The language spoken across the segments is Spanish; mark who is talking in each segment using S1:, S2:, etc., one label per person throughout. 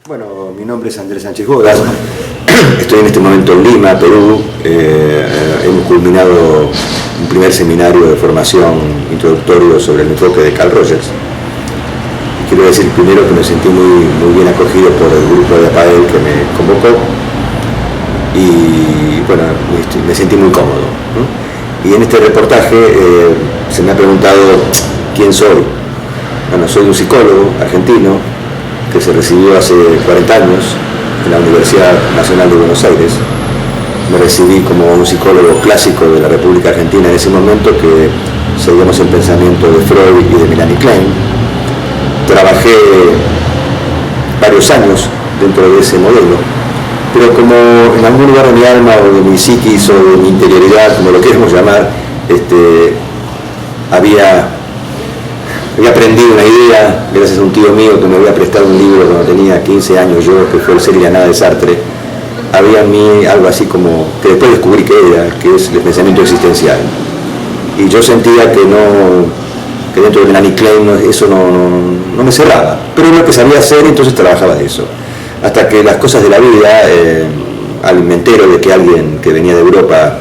S1: Bueno, mi nombre es Andrés Sánchez Bodas, estoy en este momento en Lima, Perú. Hemos culminado un primer seminario de formación introductorio sobre el enfoque de Carl Rogers. Quiero decir primero que me sentí muy bien acogido por el grupo de APAEL que me convocó y bueno, me sentí muy cómodo, ¿no? Y en este reportaje se me ha preguntado quién soy. Bueno, soy un psicólogo argentino que se recibió hace 40 años en la Universidad Nacional de Buenos Aires. Me recibí como un psicólogo clásico de la República Argentina en ese momento, que seguíamos el pensamiento de Freud y de Melanie Klein. Trabajé varios años dentro de ese modelo, pero como en algún lugar de mi alma o de mi psiquis o de mi interioridad, como lo queremos llamar, había aprendido una idea gracias a un tío mío que me había prestado un libro cuando tenía 15 años yo, que fue El ser y la nada de Sartre. Había en mí algo así como, que después descubrí que es el pensamiento existencial. Y yo sentía que dentro de Melanie Klein eso no me cerraba, pero era lo que sabía hacer, entonces trabajaba de eso. Hasta que las cosas de la vida, me entero de que alguien que venía de Europa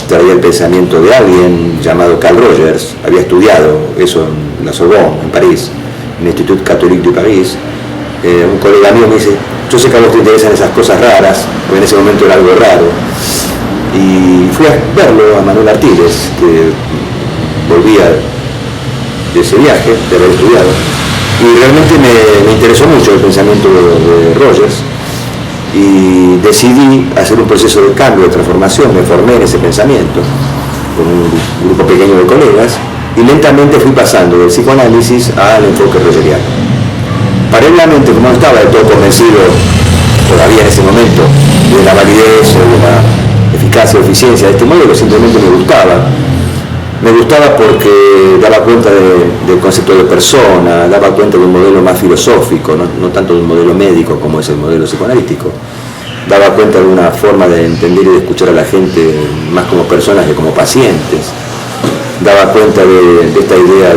S1: traía el pensamiento de alguien llamado Carl Rogers, había estudiado eso en la Sorbonne, en París, en el Institut Catholique de París. Un colega mío me dice, yo sé que a vos te interesan esas cosas raras, porque en ese momento era algo raro, y fui a verlo a Manuel Artiles, que volvía de ese viaje, de haber estudiado, y realmente me interesó mucho el pensamiento de Rogers, y decidí hacer un proceso de cambio, de transformación. Me formé en ese pensamiento con un grupo pequeño de colegas y lentamente fui pasando del psicoanálisis al enfoque rogeriano. Paralelamente, como no estaba del todo convencido todavía en ese momento de la validez o de la eficacia o eficiencia de este modelo, simplemente me gustaba. Me gustaba porque daba cuenta del concepto de persona, daba cuenta de un modelo más filosófico, no tanto de un modelo médico como es el modelo psicoanalítico. Daba cuenta de una forma de entender y de escuchar a la gente más como personas que como pacientes. Daba cuenta de esta idea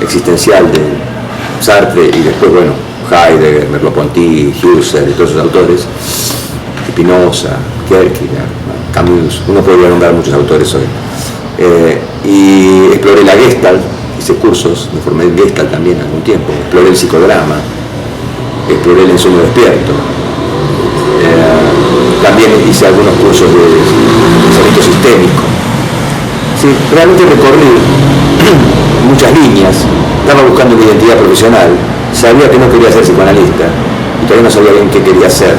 S1: existencial de Sartre y después, bueno, Heidegger, Merleau-Ponty, Husserl y todos esos autores, Spinoza, Kierkegaard, Camus, uno podría nombrar muchos autores hoy. Y exploré la Gestalt, hice cursos, me formé en Gestalt también algún tiempo, exploré el psicodrama, exploré el ensueño despierto, también hice algunos cursos de pensamiento sistémico. Sí, realmente recorrí muchas líneas, estaba buscando mi identidad profesional, sabía que no quería ser psicoanalista y todavía no sabía bien qué quería hacer,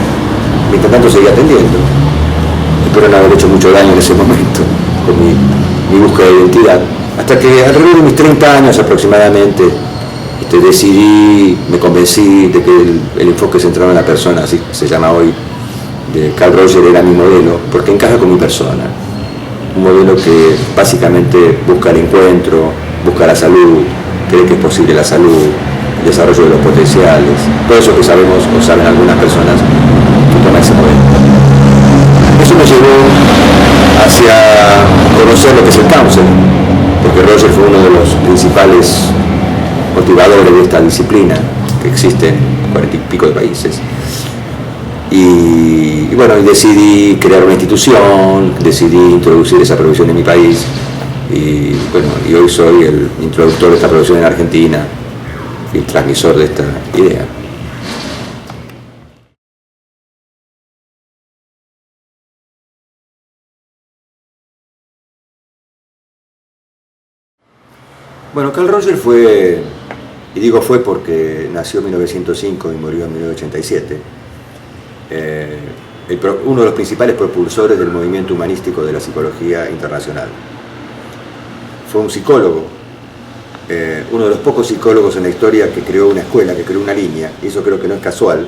S1: mientras tanto seguía atendiendo. Espero no haber hecho mucho daño en ese momento con mi búsqueda de identidad, hasta que alrededor de mis 30 años aproximadamente decidí, me convencí de que el enfoque centrado en la persona, así se llama hoy, de Carl Rogers, era mi modelo, porque encaja con mi persona. Un modelo que básicamente busca el encuentro, busca la salud, cree que es posible la salud, el desarrollo de los potenciales, todo eso que sabemos o saben algunas personas que toma ese modelo. Eso me llevó hacia conocer lo que es el counseling, porque Rogers fue uno de los principales motivadores de esta disciplina que existe en 40 y pico de países. Y bueno, decidí crear una institución, decidí introducir esa profesión en mi país y bueno, y hoy soy el introductor de esta profesión en Argentina y el transmisor de esta idea. Bueno, Carl Rogers fue, y digo fue porque nació en 1905 y murió en 1987, uno de los principales propulsores del movimiento humanístico de la psicología internacional. Fue un psicólogo, uno de los pocos psicólogos en la historia que creó una escuela, que creó una línea, y eso creo que no es casual,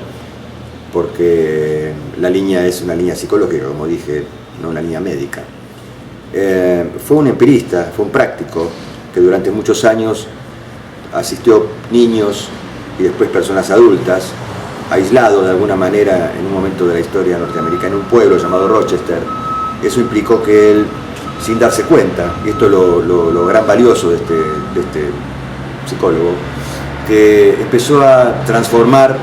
S1: porque la línea es una línea psicológica, como dije, no una línea médica. Fue un empirista, fue un práctico, que durante muchos años asistió niños y después personas adultas, aislados de alguna manera en un momento de la historia norteamericana, en un pueblo llamado Rochester. Eso implicó que él, sin darse cuenta, y esto es lo gran valioso de este psicólogo, que empezó a transformar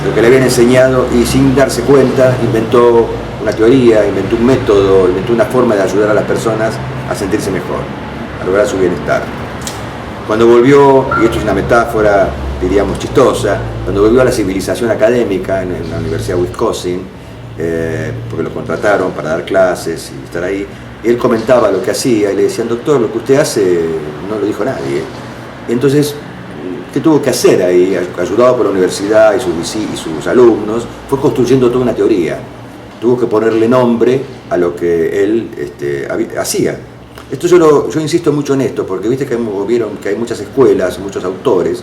S1: lo que le habían enseñado, y sin darse cuenta inventó una teoría, inventó un método, inventó una forma de ayudar a las personas a sentirse mejor, a lograr su bienestar. Cuando volvió, y esto es una metáfora, diríamos, chistosa, cuando volvió a la civilización académica en la Universidad de Wisconsin, porque lo contrataron para dar clases y estar ahí, y él comentaba lo que hacía y le decían: doctor, lo que usted hace no lo dijo nadie. Y entonces, ¿qué tuvo que hacer ahí? Ayudado por la universidad y sus alumnos, fue construyendo toda una teoría. Tuvo que ponerle nombre a lo que él hacía. Esto yo insisto mucho en esto, porque viste que vieron que hay muchas escuelas, muchos autores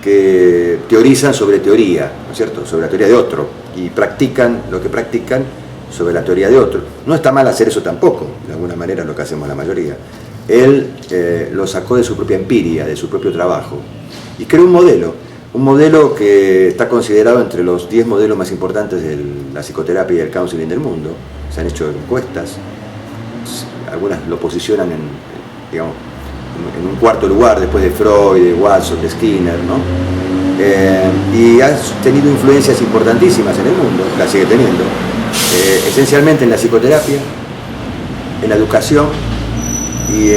S1: que teorizan sobre teoría, ¿no es cierto?, sobre la teoría de otro, y practican lo que practican sobre la teoría de otro. No está mal hacer eso tampoco, de alguna manera es lo que hacemos la mayoría. Él lo sacó de su propia empiria, de su propio trabajo, y creó un modelo que está considerado entre los 10 modelos más importantes de la psicoterapia y el counseling del mundo. Se han hecho encuestas, algunas lo posicionan en un cuarto lugar después de Freud, de Watson, de Skinner, ¿no? Y ha tenido influencias importantísimas en el mundo, la sigue teniendo, esencialmente en la psicoterapia, en la educación y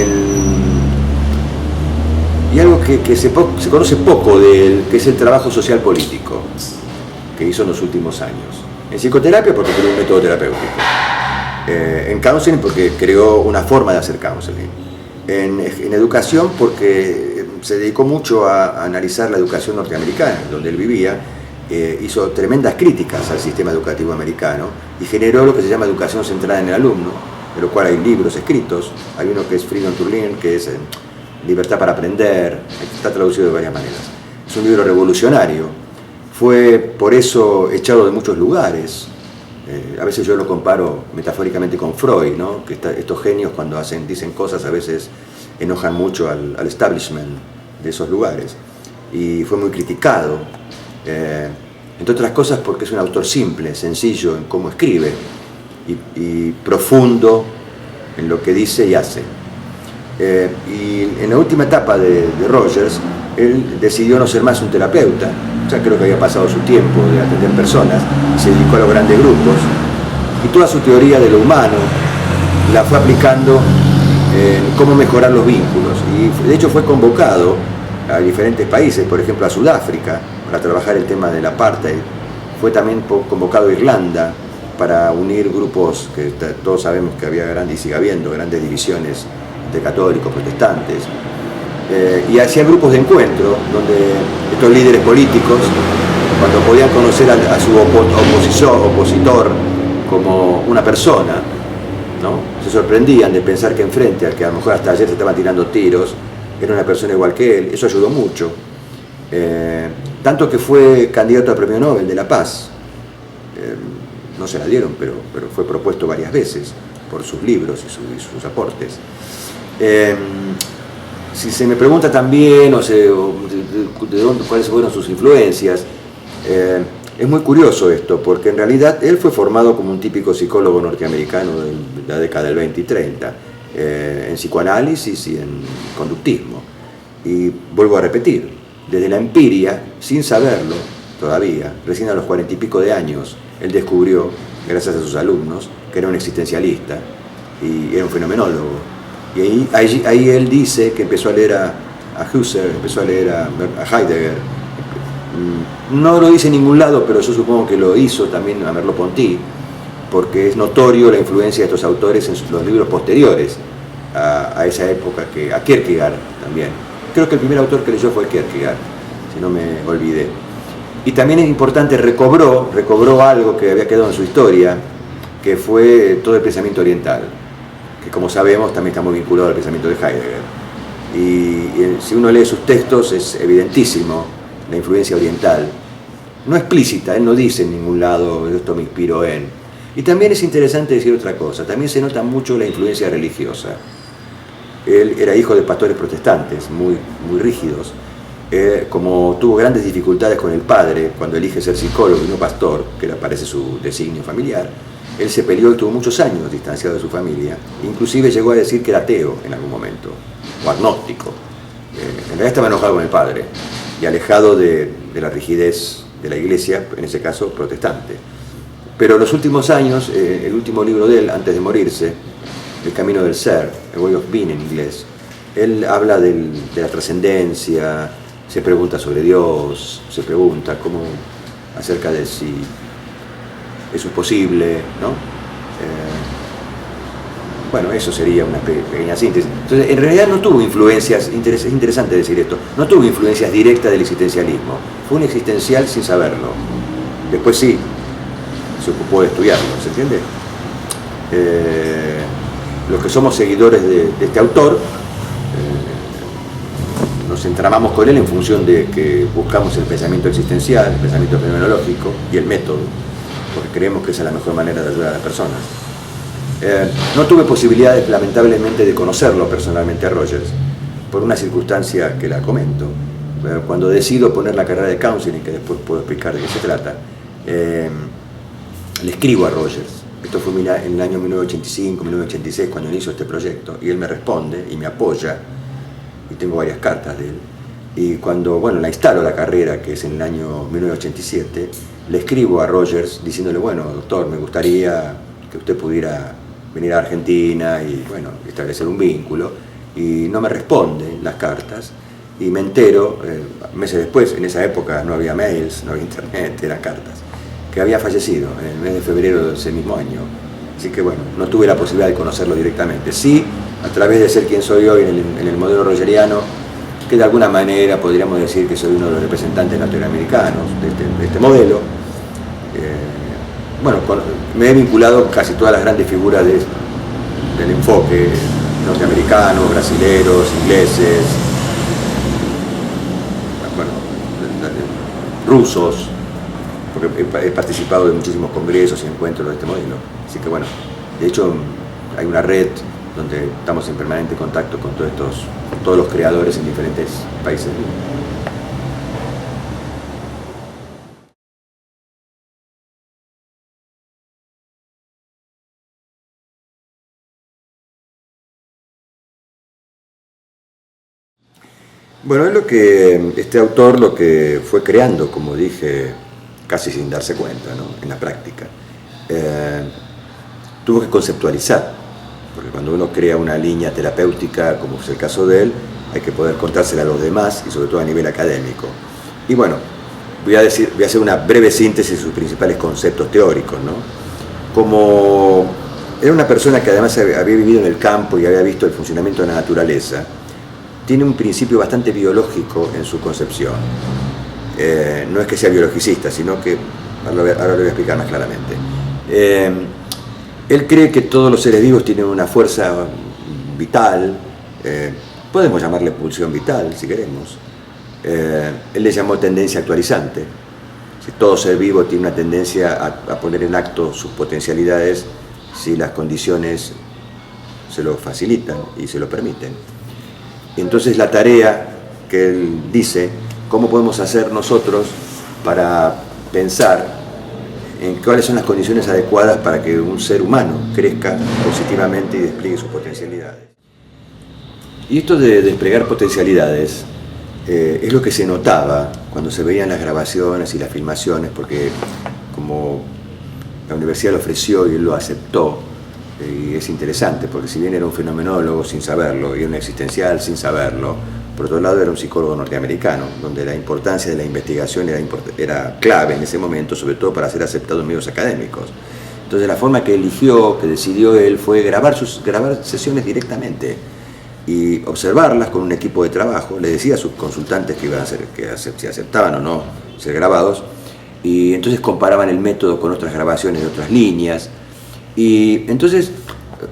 S1: algo que se conoce poco de él, que es el trabajo social político que hizo en los últimos años. En psicoterapia, porque creó un método terapéutico. En counseling, porque creó una forma de hacer counseling. En educación, porque se dedicó mucho a analizar la educación norteamericana, donde él vivía. Hizo tremendas críticas al sistema educativo americano y generó lo que se llama educación centrada en el alumno, de lo cual hay libros escritos. Hay uno que es Freedom to Learn, que es Libertad para Aprender, está traducido de varias maneras. Es un libro revolucionario. Fue por eso echado de muchos lugares. A veces yo lo comparo metafóricamente con Freud, ¿no? Que estos genios, cuando dicen cosas, a veces enojan mucho al establishment de esos lugares. Y fue muy criticado, entre otras cosas porque es un autor simple, sencillo en cómo escribe y profundo en lo que dice y hace. Y en la última etapa de Rogers, él decidió no ser más un terapeuta. Ya creo que había pasado su tiempo de atender personas, se dedicó a los grandes grupos, y toda su teoría de lo humano la fue aplicando en cómo mejorar los vínculos. Y de hecho fue convocado a diferentes países, por ejemplo a Sudáfrica, para trabajar el tema del apartheid. Fue también convocado a Irlanda para unir grupos que todos sabemos que había y sigue habiendo grandes divisiones de católicos, protestantes. Y hacía grupos de encuentro donde estos líderes políticos, cuando podían conocer a su opositor como una persona, ¿no?, se sorprendían de pensar que enfrente, al que a lo mejor hasta ayer se estaban tirando tiros, era una persona igual que él. Eso ayudó mucho, tanto que fue candidato a Premio Nobel de la Paz. No se la dieron, pero fue propuesto varias veces por sus libros y sus aportes. Si se me pregunta también, cuáles fueron sus influencias, es muy curioso esto, porque en realidad él fue formado como un típico psicólogo norteamericano de la década del 20 y 30, en psicoanálisis y en conductismo. Y vuelvo a repetir, desde la empiria, sin saberlo todavía, recién a los 40 y pico de años, él descubrió, gracias a sus alumnos, que era un existencialista y era un fenomenólogo. Y ahí él dice que empezó a leer a Husserl, empezó a leer a Heidegger. No lo dice en ningún lado, pero yo supongo que lo hizo también a Merleau-Ponty, porque es notorio la influencia de estos autores en los libros posteriores a esa época, a Kierkegaard también. Creo que el primer autor que leyó fue Kierkegaard, si no me olvidé. Y también es importante, recobró algo que había quedado en su historia, que fue todo el pensamiento oriental, que como sabemos también está muy vinculado al pensamiento de Heidegger. Y si uno lee sus textos es evidentísimo la influencia oriental. No explícita, él no dice en ningún lado, esto me inspiró en. Y también es interesante decir otra cosa, también se nota mucho la influencia religiosa. Él era hijo de pastores protestantes, muy rígidos. Como tuvo grandes dificultades con el padre cuando elige ser psicólogo y no pastor, que parece su designio familiar, él se peleó y tuvo muchos años distanciado de su familia. Inclusive llegó a decir que era ateo en algún momento, o agnóstico. En realidad estaba enojado con el padre y alejado de la rigidez de la iglesia, en ese caso protestante. Pero en los últimos años, el último libro de él, antes de morirse, El camino del ser, A Way of Being en inglés, él habla de la trascendencia, se pregunta sobre Dios, se pregunta acerca de si eso es posible, ¿no? Bueno, eso sería una pequeña síntesis. Entonces, en realidad no tuvo influencias, es interesante decir esto, no tuvo influencias directas del existencialismo, fue un existencial sin saberlo. Después sí, se ocupó de estudiarlo, ¿se entiende? Los que somos seguidores de este autor, nos entramamos con él en función de que buscamos el pensamiento existencial, el pensamiento fenomenológico y el método, porque creemos que esa es la mejor manera de ayudar a las personas. No tuve posibilidades, lamentablemente, de conocerlo personalmente a Rogers, por una circunstancia que la comento. Cuando decido poner la carrera de counseling, que después puedo explicar de qué se trata, le escribo a Rogers. Esto fue en el año 1985, 1986, cuando inicio este proyecto, y él me responde y me apoya, y tengo varias cartas de él. Y cuando, la instalo la carrera, que es en el año 1987, le escribo a Rogers diciéndole, bueno, doctor, me gustaría que usted pudiera venir a Argentina y, establecer un vínculo. Y no me responde las cartas, y me entero, meses después, en esa época no había mails, no había internet, eran cartas, que había fallecido en el mes de febrero de ese mismo año. Así que no tuve la posibilidad de conocerlo directamente. Sí, a través de ser quien soy hoy en el modelo rogeriano, que de alguna manera podríamos decir que soy uno de los representantes latinoamericanos de este modelo. Me he vinculado casi todas las grandes figuras del enfoque norteamericanos, brasileros, ingleses, rusos, porque he participado de muchísimos congresos y encuentros de este modelo. Así que de hecho hay una red donde estamos en permanente contacto con todos los creadores en diferentes países del mundo. Es lo que este autor lo que fue creando, como dije, casi sin darse cuenta, ¿no? En la práctica. Tuvo que conceptualizar, porque cuando uno crea una línea terapéutica, como es el caso de él, hay que poder contársela a los demás y sobre todo a nivel académico. Y voy a hacer una breve síntesis de sus principales conceptos teóricos, ¿no? Como era una persona que además había vivido en el campo y había visto el funcionamiento de la naturaleza, tiene un principio bastante biológico en su concepción. No es que sea biologicista, sino que, ahora lo voy a explicar más claramente. Él cree que todos los seres vivos tienen una fuerza vital, podemos llamarle pulsión vital si queremos. Él le llamó tendencia actualizante. Si todo ser vivo tiene una tendencia a poner en acto sus potencialidades si las condiciones se lo facilitan y se lo permiten. Entonces la tarea que él dice, ¿cómo podemos hacer nosotros para pensar en cuáles son las condiciones adecuadas para que un ser humano crezca positivamente y despliegue sus potencialidades? Y esto de desplegar potencialidades es lo que se notaba cuando se veían las grabaciones y las filmaciones, porque como la universidad lo ofreció y él lo aceptó, y es interesante, porque si bien era un fenomenólogo sin saberlo, y un existencial sin saberlo, por otro lado era un psicólogo norteamericano, donde la importancia de la investigación era clave en ese momento, sobre todo para ser aceptado en medios académicos. Entonces la forma que eligió, que decidió él, fue grabar sesiones directamente y observarlas con un equipo de trabajo. Le decía a sus consultantes que iban a ser, si aceptaban o no ser grabados, y entonces comparaban el método con otras grabaciones de otras líneas. Y entonces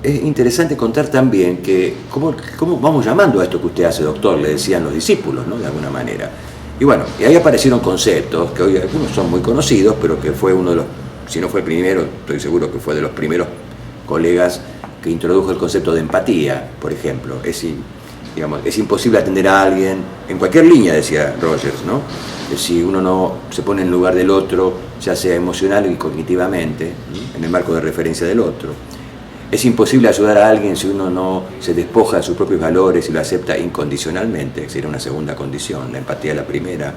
S1: es interesante contar también que cómo vamos llamando a esto que usted hace, doctor, le decían los discípulos, ¿no? De alguna manera. Y ahí aparecieron conceptos que hoy algunos son muy conocidos, pero que fue uno de los, si no fue el primero, estoy seguro que fue de los primeros colegas que introdujo el concepto de empatía, por ejemplo. Es imposible atender a alguien, en cualquier línea, decía Rogers, ¿no? Si uno no se pone en lugar del otro, ya sea emocional y cognitivamente, ¿no? En el marco de referencia del otro. Es imposible ayudar a alguien si uno no se despoja de sus propios valores y lo acepta incondicionalmente, que sería una segunda condición. La empatía es la primera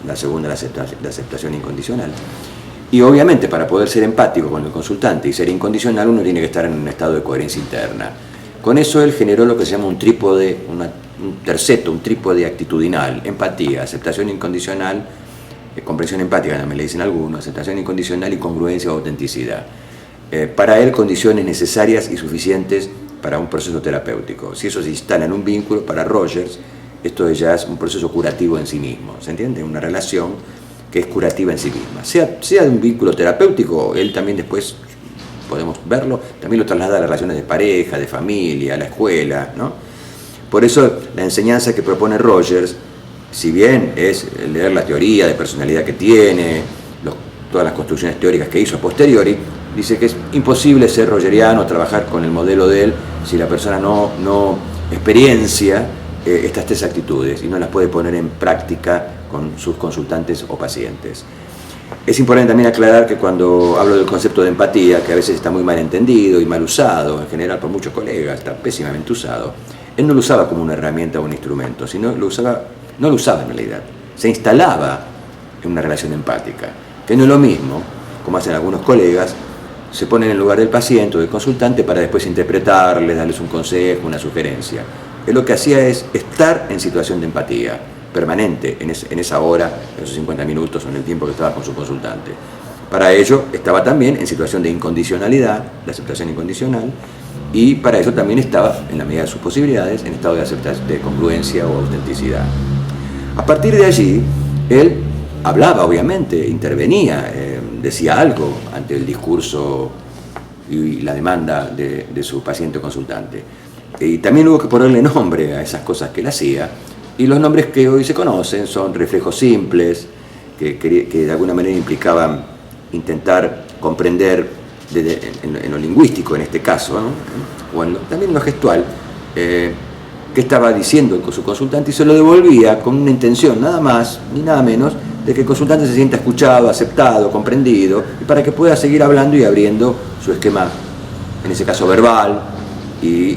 S1: la segunda la aceptación incondicional. Y obviamente para poder ser empático con el consultante y ser incondicional uno tiene que estar en un estado de coherencia interna. Con eso él generó lo que se llama un trípode, un terceto, un trípode actitudinal: empatía, aceptación incondicional, comprensión empática también le dicen algunos, aceptación incondicional y congruencia o autenticidad. Para él condiciones necesarias y suficientes para un proceso terapéutico. Si eso se instala en un vínculo, para Rogers esto ya es un proceso curativo en sí mismo, ¿se entiende? Una relación que es curativa en sí misma. Sea de un vínculo terapéutico, él también después, podemos verlo, también lo traslada a las relaciones de pareja, de familia, a la escuela, ¿no? Por eso la enseñanza que propone Rogers, si bien es leer la teoría de personalidad que tiene, todas las construcciones teóricas que hizo a posteriori, dice que es imposible ser rogeriano, trabajar con el modelo de él, si la persona no experiencia estas tres actitudes y no las puede poner en práctica con sus consultantes o pacientes. Es importante también aclarar que cuando hablo del concepto de empatía, que a veces está muy mal entendido y mal usado, en general por muchos colegas, está pésimamente usado, él no lo usaba como una herramienta o un instrumento, sino no lo usaba en realidad, se instalaba en una relación empática, que no es lo mismo, como hacen algunos colegas, se ponen en lugar del paciente o del consultante para después interpretarles, darles un consejo, una sugerencia. Él lo que hacía es estar en situación de empatía permanente en esa hora, en esos 50 minutos o en el tiempo que estaba con su consultante. Para ello estaba también en situación de incondicionalidad, la aceptación incondicional, y para eso también estaba, en la medida de sus posibilidades, en estado de congruencia o autenticidad. A partir de allí, él hablaba, obviamente, intervenía, decía algo ante el discurso y la demanda de su paciente o consultante. Y también hubo que ponerle nombre a esas cosas que él hacía, y los nombres que hoy se conocen son reflejos simples, que de alguna manera implicaban intentar comprender en lo lingüístico, en este caso, ¿no? O también en lo gestual, qué estaba diciendo su consultante, y se lo devolvía con una intención nada más ni nada menos de que el consultante se sienta escuchado, aceptado, comprendido, y para que pueda seguir hablando y abriendo su esquema, en ese caso verbal, y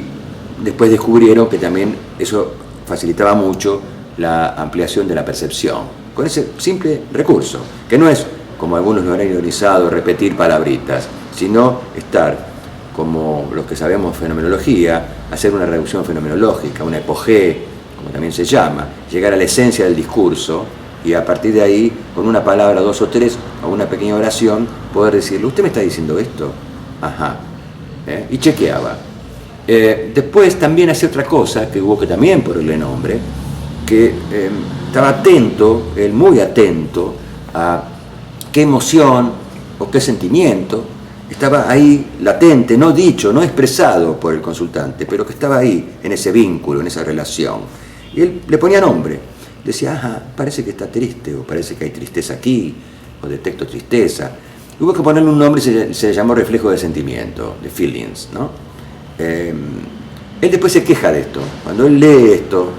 S1: después descubrieron que también eso facilitaba mucho la ampliación de la percepción, con ese simple recurso, que no es, como algunos lo han ironizado, repetir palabritas, sino estar, como los que sabemos fenomenología, hacer una reducción fenomenológica, una epogé, como también se llama, llegar a la esencia del discurso, y a partir de ahí, con una palabra, dos o tres, o una pequeña oración, poder decirle: ¿usted me está diciendo esto? Ajá. Y chequeaba. Después también hacía otra cosa, que hubo que también ponerle nombre, que estaba atento, él muy atento, a qué emoción o qué sentimiento estaba ahí latente, no dicho, no expresado por el consultante, pero que estaba ahí, en ese vínculo, en esa relación. Y él le ponía nombre. Decía: ajá, parece que está triste, o parece que hay tristeza aquí, o detecto tristeza. Hubo que ponerle un nombre, se le llamó reflejo de sentimiento, de feelings, ¿no? Él después se queja de esto. Cuando él lee esto,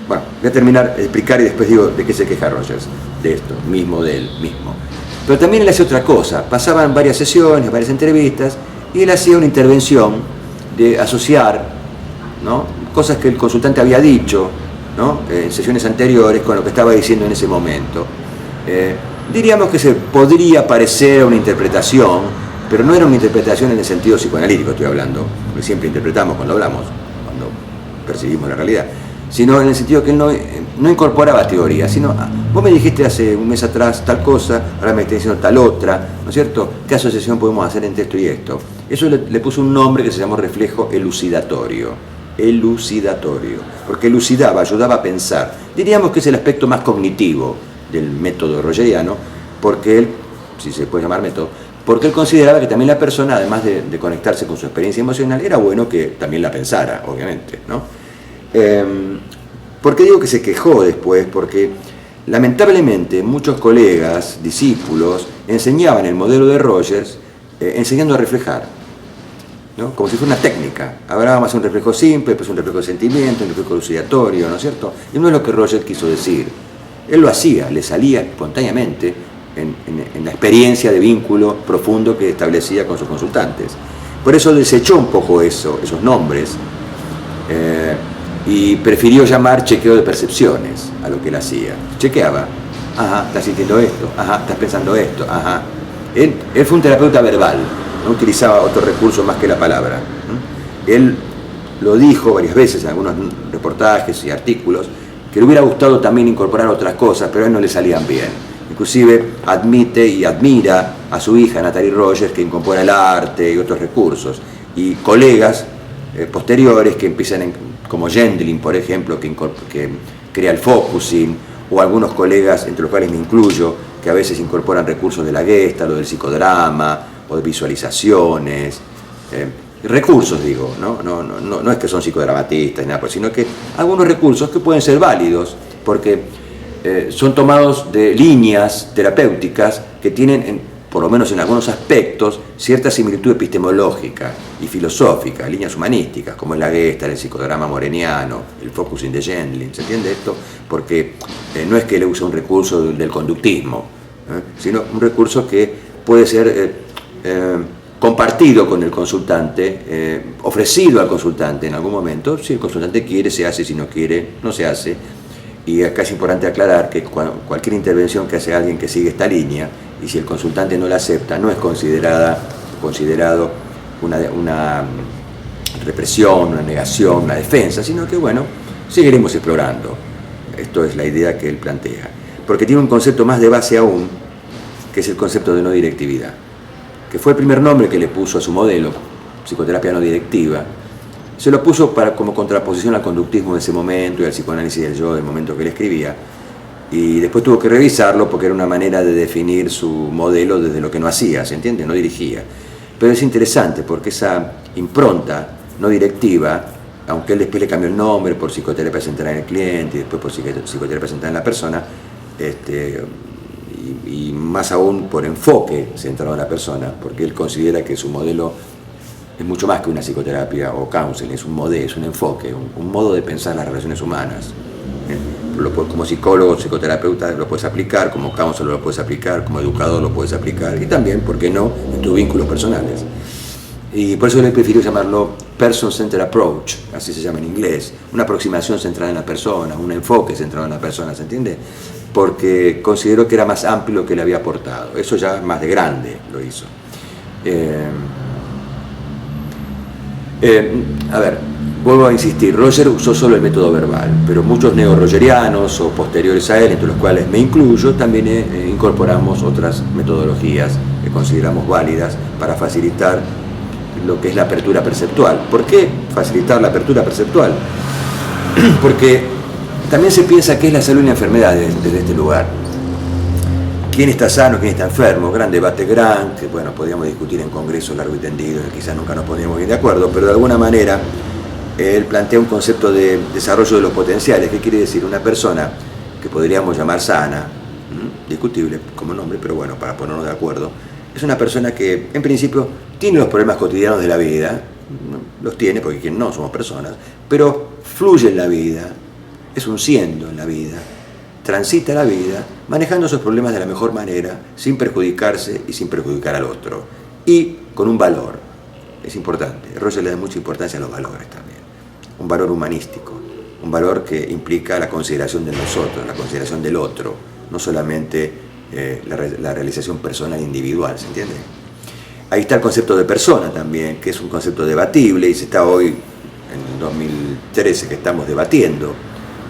S1: bueno, voy a terminar de explicar y después digo de qué se queja Rogers, de esto mismo, de él mismo. Pero también él hacía otra cosa. Pasaban varias sesiones, varias entrevistas, y él hacía una intervención de asociar, ¿no?, cosas que el consultante había dicho, ¿no?, en sesiones anteriores, con lo que estaba diciendo en ese momento. Diríamos que se podría parecer a una interpretación, pero no era una interpretación en el sentido psicoanalítico, estoy hablando, porque siempre interpretamos cuando hablamos, cuando percibimos la realidad, sino en el sentido que él no incorporaba teoría, sino: vos me dijiste hace un mes atrás tal cosa, ahora me estás diciendo tal otra, ¿no es cierto? ¿Qué asociación podemos hacer entre esto y esto? Eso le puso un nombre que se llamó reflejo elucidatorio, porque elucidaba, ayudaba a pensar. Diríamos que es el aspecto más cognitivo del método rogeriano, porque él, si se puede llamar método, porque él consideraba que también la persona, además de conectarse con su experiencia emocional, era bueno que también la pensara, obviamente, ¿no? ¿Por qué digo que se quejó después? Porque lamentablemente muchos colegas, discípulos, enseñaban el modelo de Rogers enseñando a reflejar, ¿no?, como si fuera una técnica. Ahora vamos a hacer un reflejo simple, después un reflejo de sentimiento, un reflejo elucidatorio, ¿no es cierto? Y no es lo que Rogers quiso decir. Él lo hacía, le salía espontáneamente en la experiencia de vínculo profundo que establecía con sus consultantes. Por eso desechó un poco esos nombres, y prefirió llamar chequeo de percepciones a lo que él hacía. Chequeaba, ajá, estás sintiendo esto, ajá, estás pensando esto, ajá. Él fue un terapeuta verbal, no utilizaba otro recurso más que la palabra. Él lo dijo varias veces en algunos reportajes y artículos, que le hubiera gustado también incorporar otras cosas, pero a él no le salían bien. Inclusive admite y admira a su hija Natalie Rogers, que incorpora el arte y otros recursos, y colegas posteriores que empiezan, como Gendlin, por ejemplo, que crea el focusing, o algunos colegas, entre los cuales me incluyo, que a veces incorporan recursos de la Gestalt, o del psicodrama, o de visualizaciones, recursos digo, no es que son psicodramatistas, nada, sino que algunos recursos que pueden ser válidos, porque son tomados de líneas terapéuticas que tienen, por lo menos en algunos aspectos, cierta similitud epistemológica y filosófica, líneas humanísticas, como es la Gestalt, el psicodrama moreniano, el focusing de Gendlin, ¿se entiende esto? Porque no es que le use un recurso del conductismo, sino un recurso que puede ser compartido con el consultante, ofrecido al consultante en algún momento. Si el consultante quiere, se hace; si no quiere, no se hace. Y acá es importante aclarar que cualquier intervención que hace alguien que sigue esta línea, y si el consultante no la acepta, no es considerado una represión, una negación, una defensa, sino que, bueno, seguiremos explorando. Esto es la idea que él plantea. Porque tiene un concepto más de base aún, que es el concepto de no directividad, que fue el primer nombre que le puso a su modelo, psicoterapia no directiva. Se lo puso como contraposición al conductismo de ese momento y al psicoanálisis del yo del momento que él escribía, y después tuvo que revisarlo porque era una manera de definir su modelo desde lo que no hacía, ¿se entiende? No dirigía. Pero es interesante porque esa impronta no directiva, aunque él después le cambió el nombre por psicoterapia centrada en el cliente y después por psicoterapia centrada en la persona, y más aún por enfoque centrado en la persona, porque él considera que su modelo es mucho más que una psicoterapia o counseling, es un modelo, es un enfoque, un modo de pensar las relaciones humanas. Como psicólogo, psicoterapeuta lo puedes aplicar, como counselor lo puedes aplicar, como educador lo puedes aplicar, y también, ¿por qué no?, en tus vínculos personales. Y por eso le prefiero llamarlo Person-Centered Approach, así se llama en inglés, una aproximación centrada en la persona, un enfoque centrado en la persona, ¿se entiende? Porque considero que era más amplio que le había aportado. Eso ya más de grande lo hizo. A ver, vuelvo a insistir, Roger usó solo el método verbal, pero muchos neo-rogerianos o posteriores a él, entre los cuales me incluyo, también incorporamos otras metodologías que consideramos válidas para facilitar lo que es la apertura perceptual. ¿Por qué facilitar la apertura perceptual? Porque también se piensa que es la salud y la enfermedad desde este lugar. ¿Quién está sano, quién está enfermo? Gran debate que bueno, podríamos discutir en congresos largo y tendido, y quizás nunca nos pondríamos bien de acuerdo, pero de alguna manera él plantea un concepto de desarrollo de los potenciales. ¿Qué quiere decir? Una persona que podríamos llamar sana, discutible como nombre, pero bueno, para ponernos de acuerdo, es una persona que en principio tiene los problemas cotidianos de la vida, los tiene porque quien no, somos personas, pero fluye en la vida, es un siendo en la vida, transita la vida manejando esos problemas de la mejor manera, sin perjudicarse y sin perjudicar al otro, y con un valor. Es importante, Roger le da mucha importancia a los valores también, un valor humanístico, un valor que implica la consideración de nosotros, la consideración del otro, no solamente la realización personal e individual, ¿se entiende? Ahí está el concepto de persona también, que es un concepto debatible y se está hoy, en 2013, que estamos debatiendo,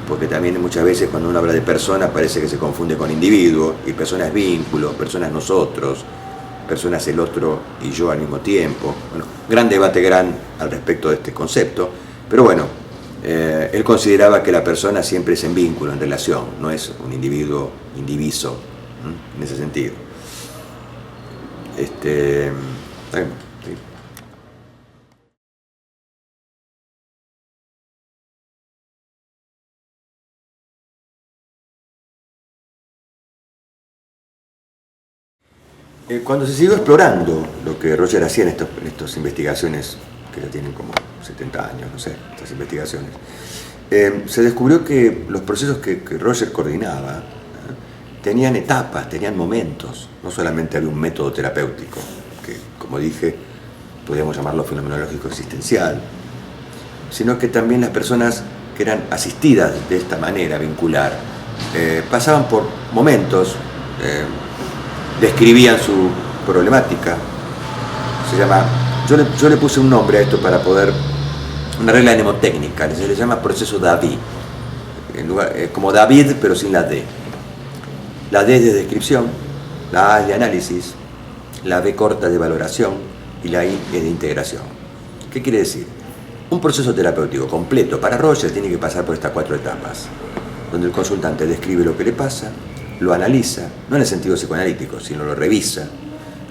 S1: porque también muchas veces cuando uno habla de persona parece que se confunde con individuo, y persona es vínculo, persona es nosotros, persona es el otro y yo al mismo tiempo. Bueno, gran debate al respecto de este concepto, pero bueno, él consideraba que la persona siempre es en vínculo, en relación, no es un individuo indiviso, en ese sentido. Cuando se siguió explorando lo que Roger hacía en estas investigaciones, que ya tienen como 70 años, no sé, estas investigaciones, se descubrió que los procesos que Roger coordinaba tenían etapas, tenían momentos, no solamente había un método terapéutico, que como dije, podríamos llamarlo fenomenológico existencial, sino que también las personas que eran asistidas de esta manera vincular, pasaban por momentos, describían su problemática. Se llama, yo le puse un nombre a esto para poder, una regla mnemotécnica, se le llama proceso David, en lugar, como David pero sin la D. La D es de descripción, la A es de análisis, la B corta de valoración y la I es de integración. ¿Qué quiere decir? Un proceso terapéutico completo para Rogers tiene que pasar por estas 4 etapas, donde el consultante describe lo que le pasa, lo analiza, no en el sentido psicoanalítico, sino lo revisa,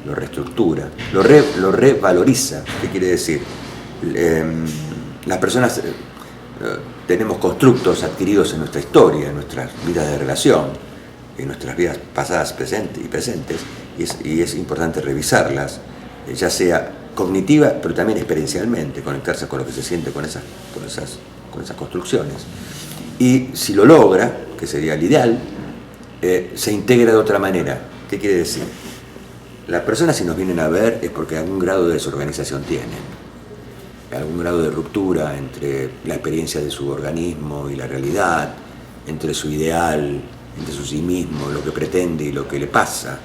S1: lo reestructura, lo revaloriza. ¿Qué quiere decir? Las personas tenemos constructos adquiridos en nuestra historia, en nuestras vidas de relación, en nuestras vidas pasadas y presentes, y es importante revisarlas, ya sea cognitiva, pero también experiencialmente, conectarse con lo que se siente con esas construcciones. Y si lo logra, que sería el ideal, se integra de otra manera. ¿Qué quiere decir? Las personas, si nos vienen a ver, es porque algún grado de desorganización tienen, algún grado de ruptura entre la experiencia de su organismo y la realidad, entre su ideal, entre su sí mismo, lo que pretende y lo que le pasa,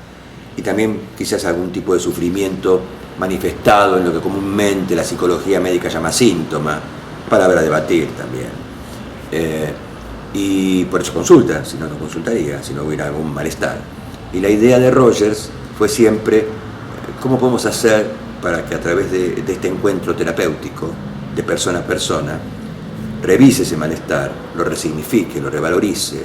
S1: y también quizás algún tipo de sufrimiento manifestado en lo que comúnmente la psicología médica llama síntoma, palabra a debatir también. Y por eso consulta, si no, no consultaría, si no hubiera algún malestar. Y la idea de Rogers fue siempre cómo podemos hacer para que a través de este encuentro terapéutico, de persona a persona, revise ese malestar, lo resignifique, lo revalorice,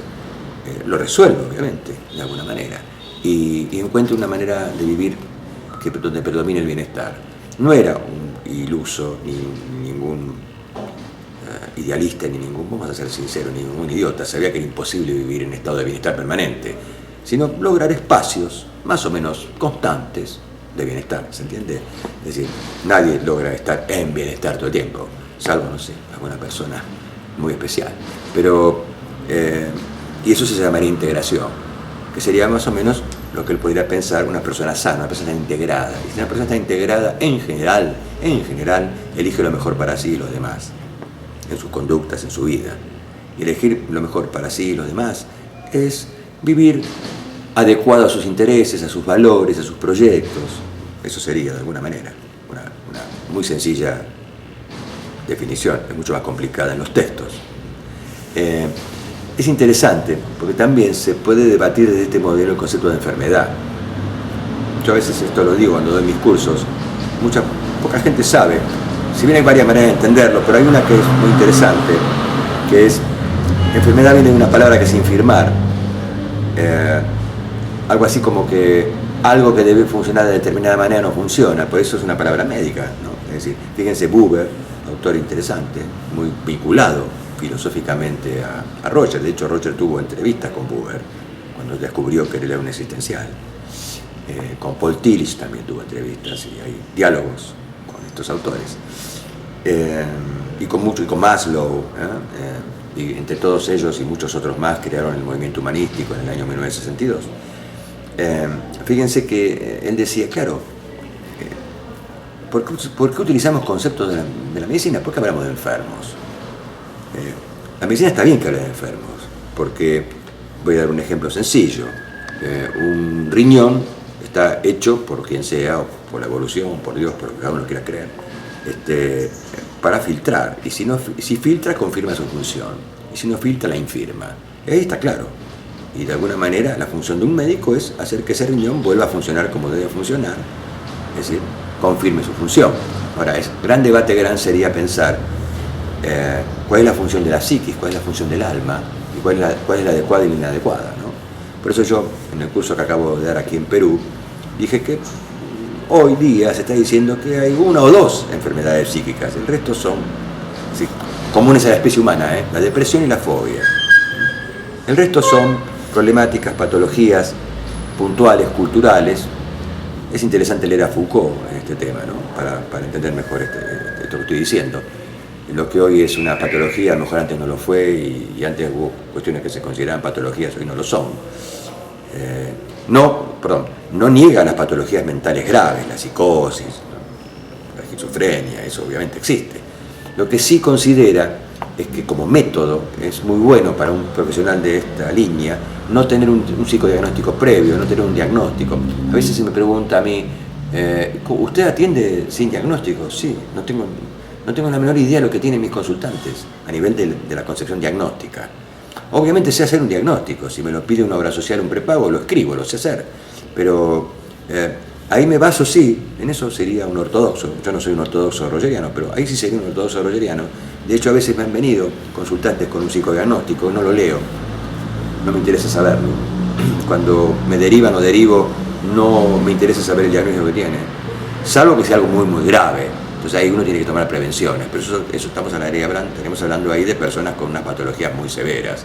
S1: lo resuelva, obviamente, de alguna manera, y encuentre una manera de vivir donde predomine el bienestar. No era un iluso, ni ningún idealista, ni ningún, vamos a ser sinceros, ni ningún idiota, sabía que era imposible vivir en estado de bienestar permanente, sino lograr espacios más o menos constantes de bienestar, ¿se entiende? Es decir, nadie logra estar en bienestar todo el tiempo, salvo, no sé, alguna persona muy especial. Pero, y eso se llamaría integración, que sería más o menos lo que él podría pensar una persona sana, una persona integrada. Y si una persona está integrada, en general, elige lo mejor para sí y los demás, en sus conductas, en su vida. Y elegir lo mejor para sí y los demás es vivir adecuado a sus intereses, a sus valores, a sus proyectos. Eso sería, de alguna manera, una muy sencilla definición, es mucho más complicada en los textos. Es interesante, porque también se puede debatir desde este modelo el concepto de enfermedad. Yo a veces esto lo digo cuando doy mis cursos, poca gente sabe, si bien hay varias maneras de entenderlo, pero hay una que es muy interesante, que es, enfermedad viene de una palabra que es infirmar, algo así como que algo que debe funcionar de determinada manera no funciona, por eso es una palabra médica, ¿no? Es decir, fíjense, Buber, autor interesante, muy vinculado filosóficamente a Rogers. De hecho, Rogers tuvo entrevistas con Buber cuando descubrió que él era un existencial. Con Paul Tillich también tuvo entrevistas y hay diálogos con estos autores. Y con Maslow, y entre todos ellos y muchos otros más crearon el movimiento humanístico en el año 1962. Fíjense que él decía, claro, ¿por qué utilizamos conceptos de la medicina? ¿Por qué hablamos de enfermos? La medicina está bien que hable de enfermos, porque, voy a dar un ejemplo sencillo, un riñón está hecho por quien sea, o por la evolución, por Dios, por lo que cada uno quiera creer, para filtrar, y si filtra, confirma su función, y si no filtra, la infirma. Y ahí está claro. Y de alguna manera la función de un médico es hacer que ese riñón vuelva a funcionar como debe funcionar, es decir, confirme su función. Ahora, gran debate sería pensar cuál es la función de la psiquis, cuál es la función del alma, y cuál es la adecuada y la inadecuada, ¿no? Por eso yo, en el curso que acabo de dar aquí en Perú, dije que hoy día se está diciendo que hay 1 o 2 enfermedades psíquicas, el resto son comunes a la especie humana, la depresión y la fobia. El resto son problemáticas, patologías puntuales, culturales. Es interesante leer a Foucault en este tema, ¿no? Para entender mejor esto que estoy diciendo. Lo que hoy es una patología, a lo mejor antes no lo fue, y antes hubo cuestiones que se consideraban patologías, hoy no lo son. No niega las patologías mentales graves, la psicosis, la esquizofrenia, eso obviamente existe. Lo que sí considera es que como método es muy bueno para un profesional de esta línea no tener un psicodiagnóstico previo, no tener un diagnóstico. A veces se me pregunta a mí, ¿usted atiende sin diagnóstico? Sí, no tengo la menor idea de lo que tienen mis consultantes a nivel de la concepción diagnóstica. Obviamente sé hacer un diagnóstico, si me lo pide una obra social, un prepago, lo escribo, lo sé hacer, pero ahí me baso, sí, en eso sería un ortodoxo. Yo no soy un ortodoxo rogeriano, pero ahí sí sería un ortodoxo rogeriano. De hecho, a veces me han venido consultantes con un psicodiagnóstico, no lo leo, no me interesa saberlo. Cuando me derivan o derivo, no me interesa saber el diagnóstico que tiene, salvo que sea algo muy, muy grave. Entonces ahí uno tiene que tomar prevenciones, pero eso estamos hablando ahí de personas con unas patologías muy severas,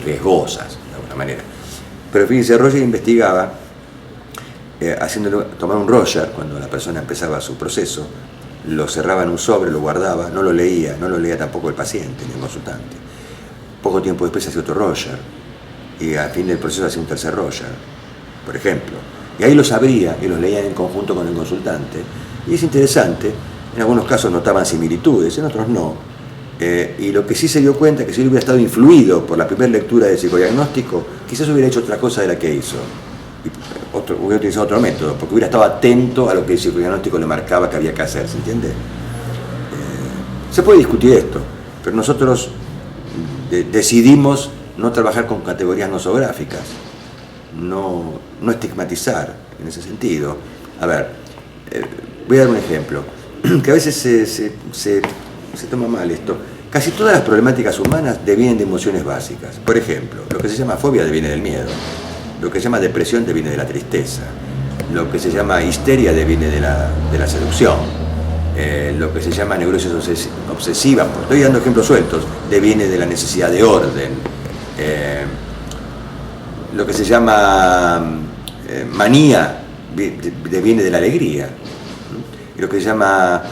S1: riesgosas, de alguna manera. Pero fíjense, Roger investigaba, tomar un Roger, cuando la persona empezaba su proceso, lo cerraba en un sobre, lo guardaba, no lo leía tampoco el paciente ni el consultante. Poco tiempo después hacía otro Roger, y al fin del proceso hacía un tercer Roger, por ejemplo. Y ahí los abría y los leía en conjunto con el consultante. Y es interesante, en algunos casos notaban similitudes, en otros no. Y lo que sí se dio cuenta es que si él hubiera estado influido por la primera lectura del psicodiagnóstico, quizás hubiera hecho otra cosa de la que hizo. Hubiera utilizado otro método, porque hubiera estado atento a lo que el psicodiagnóstico le marcaba que había que hacer, ¿se entiende? Se puede discutir esto, pero nosotros decidimos no trabajar con categorías nosográficas, no estigmatizar en ese sentido. A ver, voy a dar un ejemplo, que a veces se toma mal esto. Casi todas las problemáticas humanas devienen de emociones básicas. Por ejemplo, lo que se llama fobia deviene del miedo, lo que se llama depresión deviene de la tristeza, lo que se llama histeria deviene de la seducción, lo que se llama neurosis obsesiva, estoy dando ejemplos sueltos, deviene de la necesidad de orden, lo que se llama manía deviene de la alegría, y lo que se llama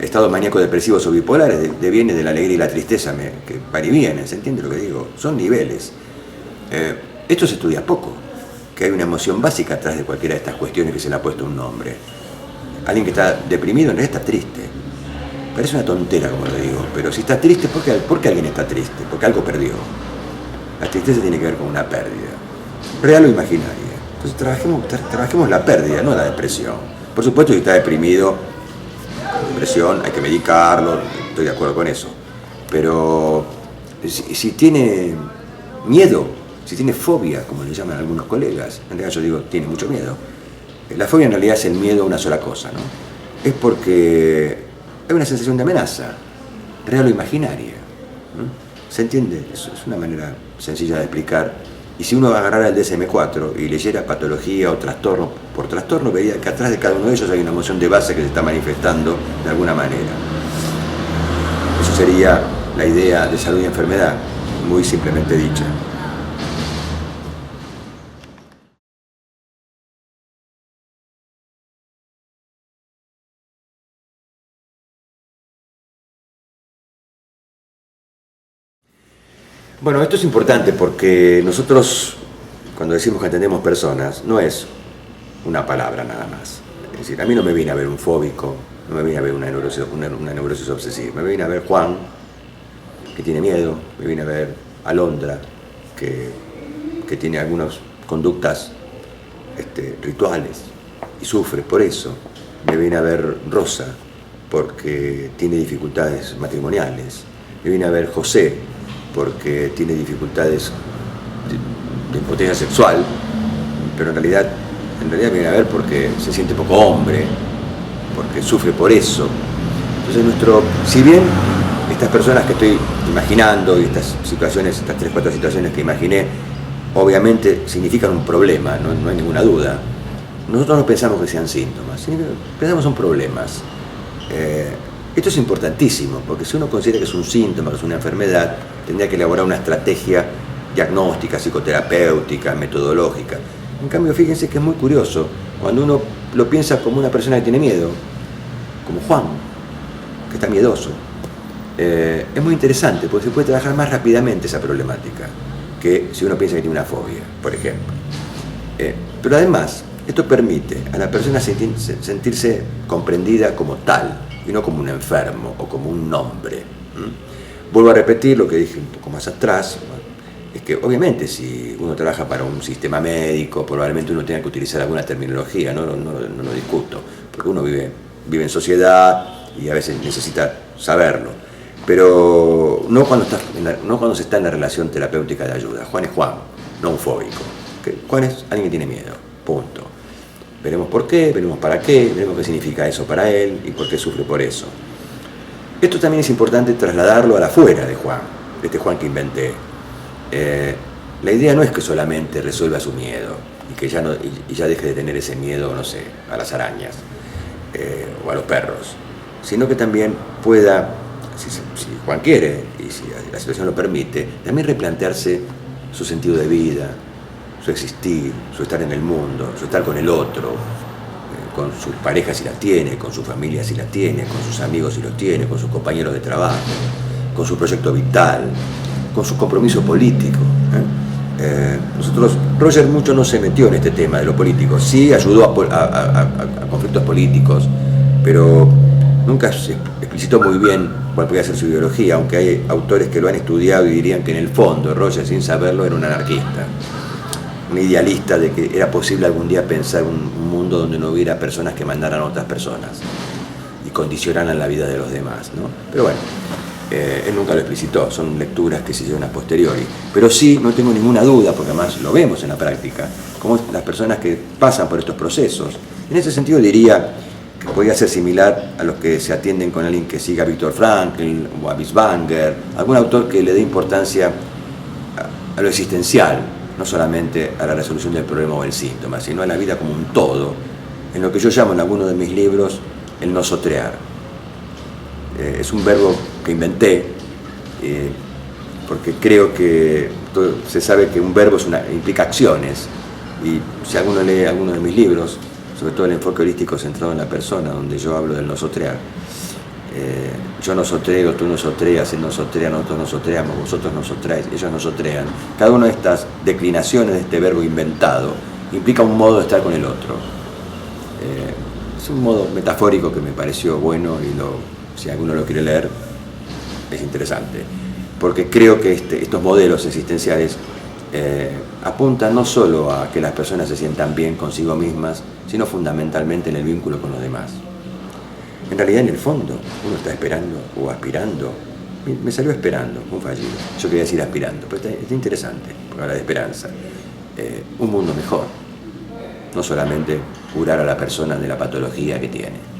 S1: estados maníaco-depresivos o bipolares deviene de la alegría y la tristeza, que van y vienen, ¿se entiende lo que digo? Son niveles. Esto se estudia poco, que hay una emoción básica atrás de cualquiera de estas cuestiones que se le ha puesto un nombre. Alguien que está deprimido no está triste. Parece una tontera, como lo digo, pero si está triste, ¿por qué alguien está triste? Porque algo perdió. La tristeza tiene que ver con una pérdida, real o imaginaria. Entonces trabajemos la pérdida, no la depresión. Por supuesto, si está deprimido, con depresión hay que medicarlo, estoy de acuerdo con eso. Pero si tiene miedo, si tiene fobia, como le llaman algunos colegas, en realidad yo digo, tiene mucho miedo. La fobia en realidad es el miedo a una sola cosa, ¿no? Es porque hay una sensación de amenaza, real o imaginaria, ¿no? ¿Se entiende? Es una manera sencilla de explicar. Y si uno agarrara el DSM-4 y leyera patología o trastorno por trastorno, vería que atrás de cada uno de ellos hay una emoción de base que se está manifestando de alguna manera. Eso sería la idea de salud y enfermedad, muy simplemente dicha. Bueno, esto es importante porque nosotros, cuando decimos que atendemos personas, no es una palabra nada más. Es decir, a mí no me viene a ver un fóbico, no me viene a ver una neurosis obsesiva, me viene a ver Juan, que tiene miedo, me viene a ver Alondra, que tiene algunas conductas rituales y sufre por eso, me viene a ver Rosa, porque tiene dificultades matrimoniales, me viene a ver José, porque tiene dificultades de impotencia sexual, pero en realidad viene a ver porque se siente poco hombre, porque sufre por eso. Entonces si bien estas personas que estoy imaginando y estas 3-4 situaciones que imaginé, obviamente significan un problema, no hay ninguna duda. Nosotros no pensamos que sean síntomas, pensamos que son problemas. Esto es importantísimo, porque si uno considera que es un síntoma, que es una enfermedad, tendría que elaborar una estrategia diagnóstica, psicoterapéutica, metodológica. En cambio, fíjense que es muy curioso, cuando uno lo piensa como una persona que tiene miedo, como Juan, que está miedoso, es muy interesante, porque se puede trabajar más rápidamente esa problemática, que si uno piensa que tiene una fobia, por ejemplo. Pero además, esto permite a la persona sentirse comprendida como tal, y no como un enfermo o como un nombre. Vuelvo a repetir lo que dije un poco más atrás, es que obviamente si uno trabaja para un sistema médico, probablemente uno tenga que utilizar alguna terminología, no lo discuto, porque uno vive en sociedad y a veces necesita saberlo, pero no cuando se está en la relación terapéutica de ayuda. Juan es Juan, no un fóbico. Juan es alguien que tiene miedo, punto. Veremos por qué, veremos para qué, veremos qué significa eso para él y por qué sufre por eso. Esto también es importante trasladarlo a la fuera de Juan, de este Juan que inventé. La idea no es que solamente resuelva su miedo y que ya deje de tener ese miedo, no sé, a las arañas o a los perros, sino que también pueda, si Juan quiere y si la situación lo permite, también replantearse su sentido de vida, su existir, su estar en el mundo, su estar con el otro, con sus parejas si las tiene, con su familia si las tiene, con sus amigos si los tiene, con sus compañeros de trabajo, con su proyecto vital, con su compromiso político. Roger mucho no se metió en este tema de lo político, sí ayudó a conflictos políticos, pero nunca se explicitó muy bien cuál podía ser su ideología, aunque hay autores que lo han estudiado y dirían que en el fondo Roger, sin saberlo, era un anarquista, un idealista de que era posible algún día pensar un mundo donde no hubiera personas que mandaran a otras personas y condicionaran la vida de los demás, ¿no? Pero bueno, él nunca lo explicitó, son lecturas que se llevan a posteriori, pero sí, no tengo ninguna duda, porque además lo vemos en la práctica, como las personas que pasan por estos procesos. En ese sentido diría que podría ser similar a los que se atienden con alguien que siga a Viktor Frankl o a Binswanger, algún autor que le dé importancia a lo existencial, no solamente a la resolución del problema o el síntoma, sino a la vida como un todo, en lo que yo llamo en algunos de mis libros el nosotrear. Es un verbo que inventé, porque creo que se sabe que un verbo implica acciones, y si alguno lee algunos de mis libros, sobre todo el enfoque holístico centrado en la persona, donde yo hablo del nosotrear, yo nosotreo, tú nosotreas, él nosotrea, nosotros nosotreamos, vosotros nosotráis, ellos nosotrean. Cada una de estas declinaciones de este verbo inventado implica un modo de estar con el otro. Es un modo metafórico que me pareció bueno y si alguno lo quiere leer es interesante, porque creo que estos modelos existenciales apuntan no solo a que las personas se sientan bien consigo mismas, sino fundamentalmente en el vínculo con los demás. En realidad, en el fondo, uno está esperando o aspirando. Me salió esperando, un fallido. Yo quería decir aspirando, pero está interesante, porque habla de esperanza. Un mundo mejor. No solamente curar a la persona de la patología que tiene.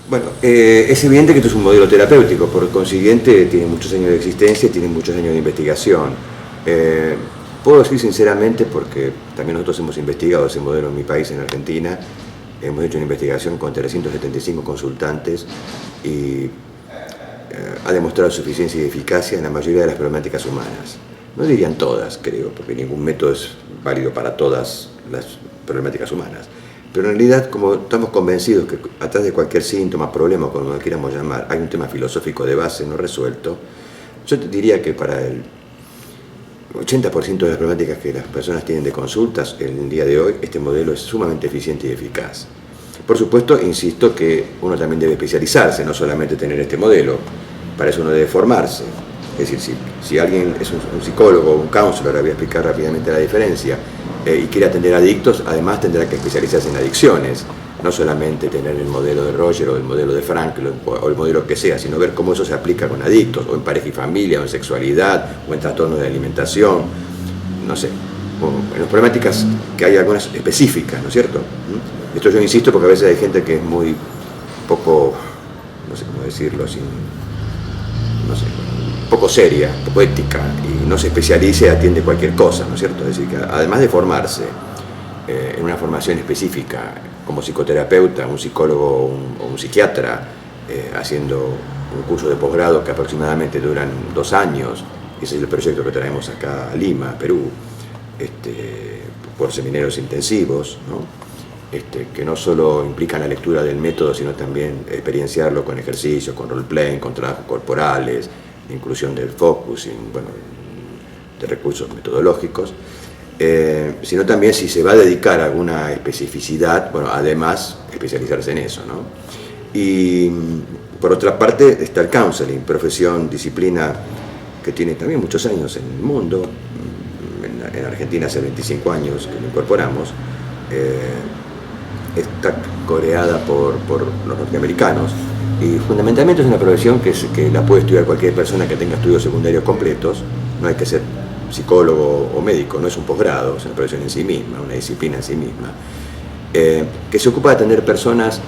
S1: Bueno, es evidente que esto es un modelo terapéutico, por consiguiente tiene muchos años de existencia y tiene muchos años de investigación. Puedo decir sinceramente, porque también nosotros hemos investigado ese modelo en mi país, en Argentina, hemos hecho una investigación con 375 consultantes y ha demostrado su eficiencia y eficacia en la mayoría de las problemáticas humanas. No dirían todas, creo, porque ningún método es válido para todas las problemáticas humanas. Pero en realidad, como estamos convencidos que atrás de cualquier síntoma, problema, como lo queramos llamar, hay un tema filosófico de base no resuelto, yo te diría que para el 80% de las problemáticas que las personas tienen de consultas en el día de hoy, este modelo es sumamente eficiente y eficaz. Por supuesto, insisto que uno también debe especializarse, no solamente tener este modelo, para eso uno debe formarse. Es decir, si alguien es un psicólogo o un counselor, ahora voy a explicar rápidamente la diferencia, y quiere atender adictos, además tendrá que especializarse en adicciones, no solamente tener el modelo de Roger o el modelo de Frankl o el modelo que sea, sino ver cómo eso se aplica con adictos, o en pareja y familia, o en sexualidad, o en trastornos de alimentación, no sé, o en las problemáticas que hay algunas específicas, ¿no es cierto? Esto yo insisto porque a veces hay gente que es muy poco, no sé cómo decirlo, poco seria, poco ética, y no se especializa y atiende cualquier cosa, ¿no es cierto? Es decir, que además de formarse en una formación específica como psicoterapeuta, un psicólogo o un psiquiatra, haciendo un curso de posgrado que aproximadamente duran 2 años, ese es el proyecto que traemos acá a Lima, Perú, por seminarios intensivos, ¿no? Que no solo implican la lectura del método, sino también experienciarlo con ejercicios, con roleplaying, con trabajos corporales, de inclusión del focusing, bueno, de recursos metodológicos, sino también si se va a dedicar a alguna especificidad, bueno, además especializarse en eso, ¿no? Y por otra parte está el counseling, profesión, disciplina que tiene también muchos años en el mundo. En Argentina hace 25 años que lo incorporamos. Está coreada por los norteamericanos y fundamentalmente es una profesión que la puede estudiar cualquier persona que tenga estudios secundarios completos. No hay que ser psicólogo o médico, no es un posgrado, es una profesión en sí misma, una disciplina en sí misma, que se ocupa de atender personas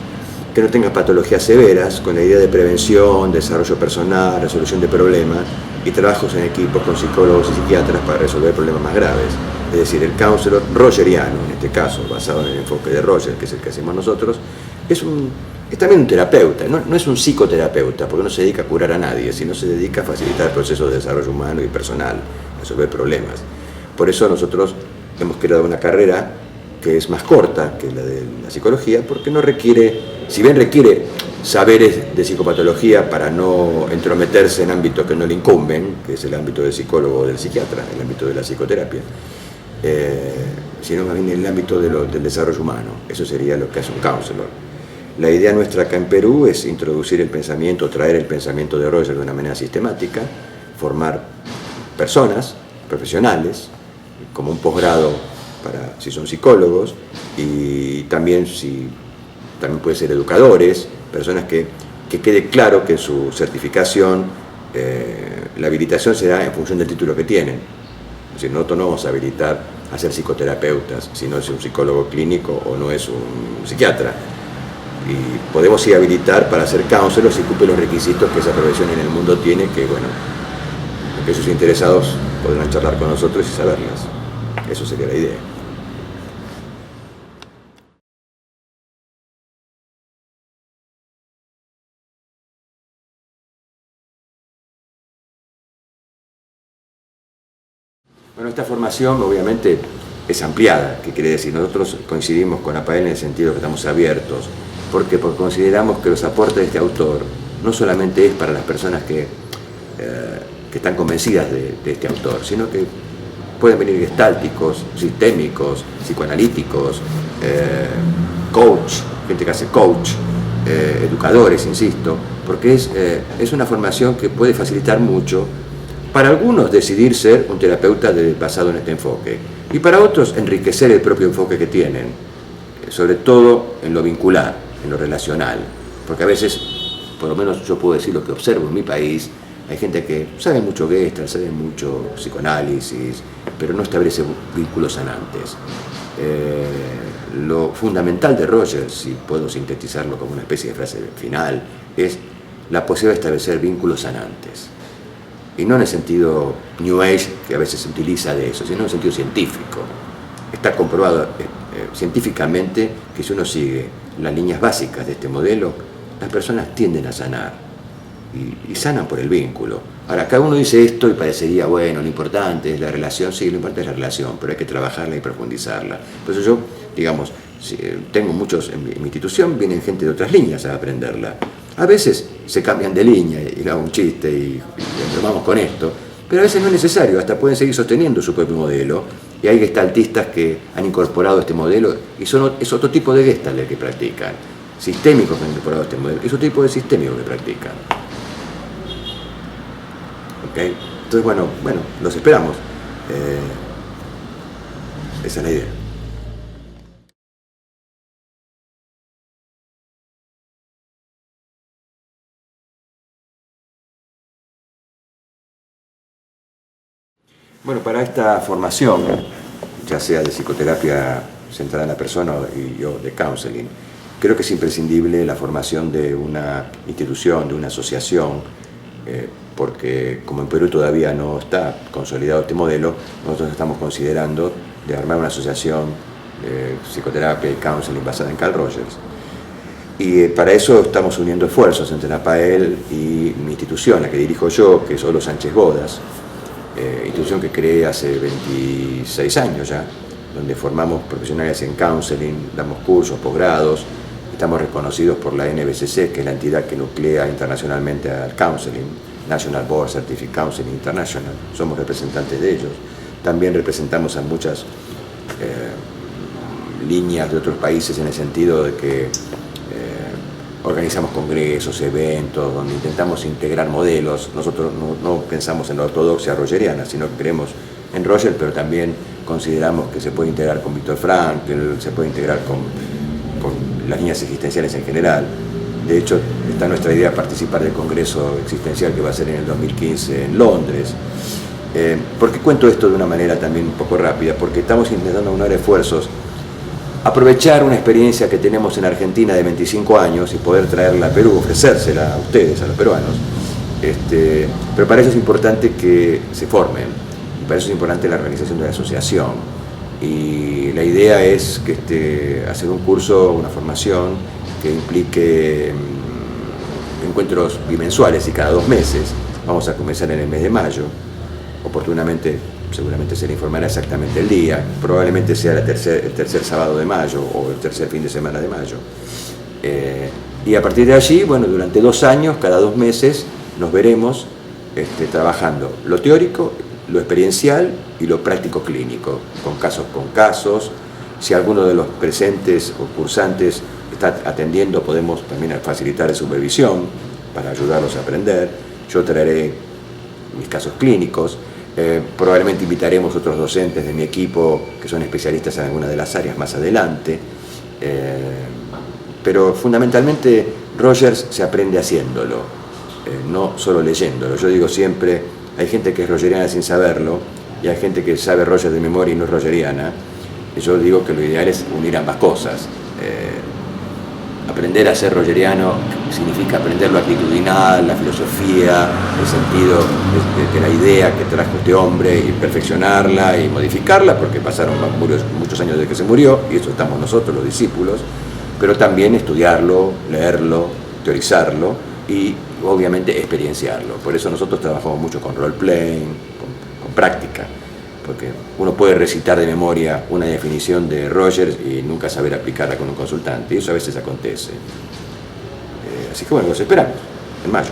S1: que no tengan patologías severas, con la idea de prevención, desarrollo personal, resolución de problemas y trabajos en equipo con psicólogos y psiquiatras para resolver problemas más graves. Es decir, el counselor rogeriano, en este caso, basado en el enfoque de Roger, que es el que hacemos nosotros, es también un terapeuta, no es un psicoterapeuta, porque no se dedica a curar a nadie, sino se dedica a facilitar procesos de desarrollo humano y personal, a resolver problemas. Por eso nosotros hemos creado una carrera que es más corta que la de la psicología, porque no requiere, si bien requiere saberes de psicopatología para no entrometerse en ámbitos que no le incumben, que es el ámbito del psicólogo o del psiquiatra, el ámbito de la psicoterapia, sino más bien el ámbito del desarrollo humano. Eso sería lo que hace un counselor. La idea nuestra acá en Perú es introducir el pensamiento, traer el pensamiento de Roger de una manera sistemática, formar personas, profesionales, como un posgrado para si son psicólogos, y también también puede ser educadores, personas que quede claro que su certificación, la habilitación será en función del título que tienen. Es decir, nosotros no vamos a habilitar a ser psicoterapeutas si no es un psicólogo clínico o no es un psiquiatra. Y podemos sí habilitar para ser counselor si cumple los requisitos que esa profesión en el mundo tiene, que bueno, aquellos interesados podrán charlar con nosotros y saberlas. Eso sería la idea. Bueno, esta formación obviamente es ampliada, que quiere decir, nosotros coincidimos con APAEL en el sentido que estamos abiertos. ¿Por qué? Porque consideramos que los aportes de este autor no solamente es para las personas que están convencidas de este autor, sino que pueden venir gestálticos, sistémicos, psicoanalíticos, coach, gente que hace coach, educadores, insisto, porque es una formación que puede facilitar mucho para algunos decidir ser un terapeuta basado en este enfoque y para otros enriquecer el propio enfoque que tienen, sobre todo en lo vincular, en lo relacional, porque a veces, por lo menos yo puedo decir lo que observo en mi país, hay gente que sabe mucho Gestalt, sabe mucho psicoanálisis, pero no establece vínculos sanantes. Lo fundamental de Roger, si puedo sintetizarlo como una especie de frase final, es la posibilidad de establecer vínculos sanantes. Y no en el sentido New Age, que a veces se utiliza de eso, sino en el sentido científico. Está comprobado científicamente que si uno sigue las líneas básicas de este modelo, las personas tienden a sanar y sanan por el vínculo. Ahora, cada uno dice esto y parecería, bueno, lo importante es la relación, sí, lo importante es la relación, pero hay que trabajarla y profundizarla. Por eso yo, digamos, tengo muchos en mi institución, vienen gente de otras líneas a aprenderla. A veces se cambian de línea y le hago un chiste y vamos con esto, pero a veces no es necesario, hasta pueden seguir sosteniendo su propio modelo, y hay gestaltistas que han incorporado este modelo y es otro tipo de gestalt el que practican. Sistémicos que han incorporado este modelo, es otro tipo de sistémico que practican. ¿Okay? Entonces, bueno, los esperamos. Esa es la idea. Bueno, para esta formación, ya sea de psicoterapia centrada en la persona y yo de counseling, creo que es imprescindible la formación de una institución, de una asociación, porque como en Perú todavía no está consolidado este modelo, nosotros estamos considerando de armar una asociación de psicoterapia y counseling basada en Carl Rogers. Y para eso estamos uniendo esfuerzos entre APAEL y mi institución, la que dirijo yo, que es Olo Sánchez Bodas, institución que creé hace 26 años ya, donde formamos profesionales en counseling, damos cursos, posgrados, estamos reconocidos por la NBCC, que es la entidad que nuclea internacionalmente al counseling, National Board Certificate Council International, somos representantes de ellos. También representamos a muchas líneas de otros países en el sentido de que organizamos congresos, eventos, donde intentamos integrar modelos. Nosotros no pensamos en la ortodoxia rogeriana, sino que creemos en Roger, pero también consideramos que se puede integrar con Viktor Frankl, se puede integrar con las líneas existenciales en general. De hecho, está nuestra idea de participar del Congreso Existencial que va a ser en el 2015 en Londres. ¿Por qué cuento esto de una manera también un poco rápida? Porque estamos intentando unar esfuerzos, aprovechar una experiencia que tenemos en Argentina de 25 años y poder traerla a Perú, ofrecérsela a ustedes, a los peruanos. Pero para eso es importante que se formen, y para eso es importante la organización de la asociación. Y la idea es que hacer un curso, una formación que implique encuentros bimensuales y cada 2 meses. Vamos a comenzar en el mes de mayo. Oportunamente, seguramente se le informará exactamente el día, probablemente sea el tercer sábado de mayo o el tercer fin de semana de mayo. Y a partir de allí, bueno, durante 2 años, cada 2 meses, nos veremos trabajando lo teórico, lo experiencial y lo práctico clínico, con casos. Si alguno de los presentes o cursantes está atendiendo, podemos también facilitar supervisión para ayudarlos a aprender. Yo traeré mis casos clínicos. Probablemente invitaremos otros docentes de mi equipo que son especialistas en alguna de las áreas más adelante, pero fundamentalmente Rogers se aprende haciéndolo, no solo leyéndolo. Yo digo siempre, hay gente que es rogeriana sin saberlo y hay gente que sabe Rogers de memoria y no es rogeriana, y yo digo que lo ideal es unir ambas cosas. Aprender a ser rogeriano significa aprender lo actitudinal, la filosofía, el sentido de la idea que trajo este hombre y perfeccionarla y modificarla, porque pasaron muchos años desde que se murió, y eso estamos nosotros, los discípulos, pero también estudiarlo, leerlo, teorizarlo y obviamente experienciarlo. Por eso nosotros trabajamos mucho con role-playing, con práctica, porque uno puede recitar de memoria una definición de Rogers y nunca saber aplicarla con un consultante, y eso a veces acontece. Así que bueno, los esperamos en mayo.